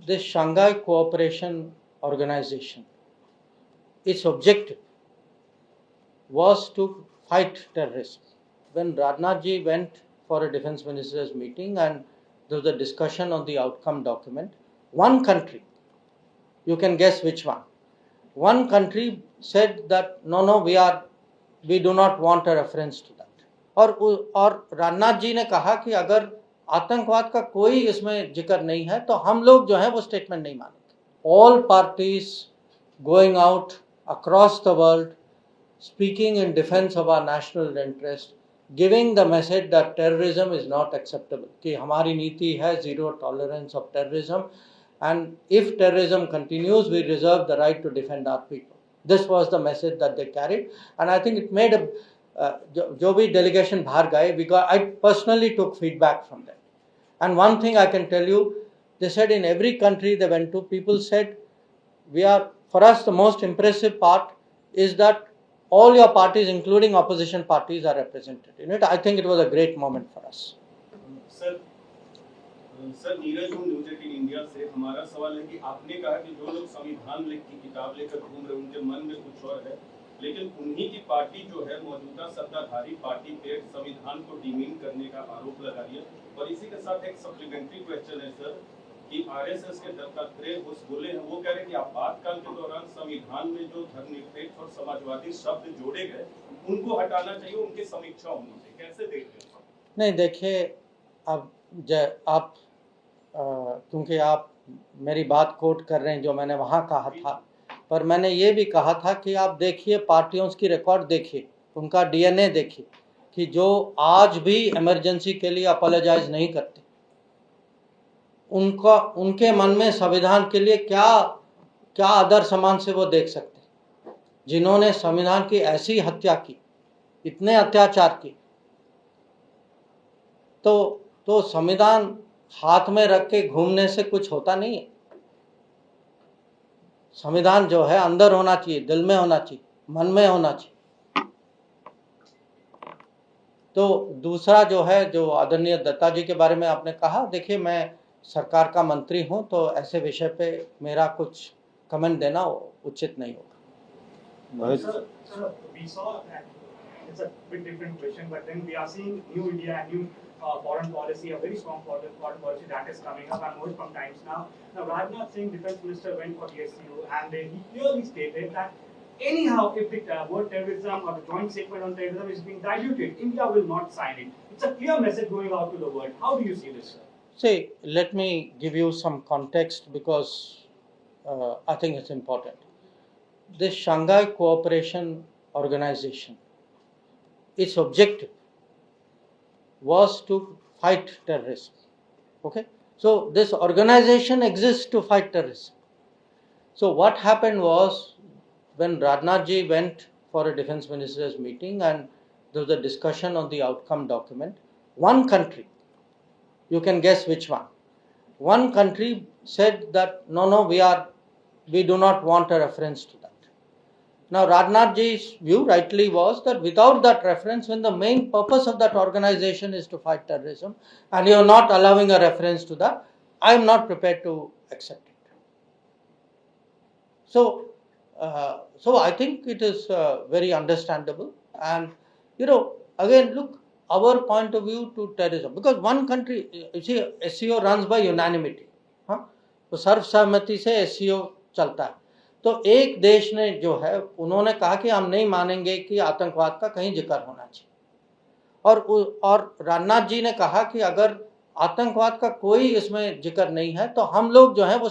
This Shanghai Cooperation Organization, its objective was to fight terrorism. When Rajnath ji went for a defense minister's meeting and there was a discussion on the outcome document, one country, you can guess which one country said that no, we do not want a reference to that. और राजनाथ जी ने कहा कि अगर आतंकवाद का कोई इसमें जिक्र नहीं है तो हम लोग जो है वो स्टेटमेंट नहीं मानेंगे. All parties going out across the world speaking in defense of our national interest, giving the message that terrorism is not acceptable, कि हमारी नीति है zero tolerance of terrorism, and if terrorism continues, we reserve the right to defend our people. This was the message that they carried, and I think it made a जो भी delegation बाहर गए, I personally took feedback from them. And one thing I can tell you, they said in every country they went to, people said, for us the most impressive part is that all your parties, including opposition parties, are represented in it. I think it was a great moment for us. Sir Neeraj हूँ news 18 India से. हमारा सवाल है कि आपने कहा कि जो लोग संविधान की किताब लेकर घूम रहे उनके मन में कुछ और है, लेकिन उन्हीं की पार्टी जो है मौजूदा सत्ताधारी पार्टी पे संविधान को डिमीन करने का आरोप लगा रही है. और इसी के साथ एक सप्लीमेंट्री क्वेश्चन है सर कि आरएसएस के दत्तात्रेय घोष बोले हैं, वो कह रहे हैं कि आपातकाल के दौरान संविधान में जो धर्मनिरपेक्ष और समाजवादी शब्द जोड़े गए उनको हटाना चाहिए, उनकी समीक्षा होनी चाहिए. कैसे देख रहे हैं? नहीं, देखिए, अब आप क्योंकि आप मेरी बात कोट कर रहे हैं जो मैंने वहाँ कहा था, पर मैंने ये भी कहा था कि आप देखिए पार्टियों की रिकॉर्ड देखिए, उनका डीएनए देखिए कि जो आज भी इमरजेंसी के लिए अपोलोजाइज नहीं करते, उनके मन में संविधान के लिए क्या आदर सम्मान से वो देख सकते, जिन्होंने संविधान की ऐसी हत्या की, इतने अत्याचार की. तो संविधान हाथ में रख के घूमने से कुछ होता नहीं है. संविधान जो है अंदर होना चाहिए, दिल में होना चाहिए, मन में होना चाहिए. तो दूसरा जो है, जो आदरणीय दत्ता जी के बारे में आपने कहा, देखिए मैं सरकार का मंत्री हूं तो ऐसे विषय पे मेरा कुछ कमेंट देना उचित नहीं होगा. It's a bit different question, but then we are seeing new India, new foreign policy, a very strong foreign policy that is coming up and more from times now. Now, Rajnath Singh, defense minister, went for the SCO and he clearly stated that anyhow, if the word terrorism or the joint statement on terrorism is being diluted, India will not sign it. It's a clear message going out to the world. How do you see this, sir? See, let me give you some context because I think it's important. This Shanghai Cooperation Organization, its objective was to fight terrorism. Okay, so this organization exists to fight terrorism. So what happened was, when Rajnath ji went for a defense minister's meeting and there was a discussion on the outcome document, one country, you can guess which one country said that no, we do not want a reference to that. Now, Rajnath ji's view rightly was that without that reference, when the main purpose of that organization is to fight terrorism, and you are not allowing a reference to that, I am not prepared to accept it. So I think it is very understandable. And again, look, our point of view to terrorism, because one country, you see, SCO runs by unanimity. तो सर्वसहमति से SCO चलता है. तो एक देश ने जो है, उन्होंने कहा कि हम नहीं मानेंगे कि आतंकवाद का कहीं जिक्र होना चाहिए. और राजनाथ जी ने कहा कि अगर आतंकवाद का कोई इसमें जिक्र नहीं है तो हम लोग जो है वो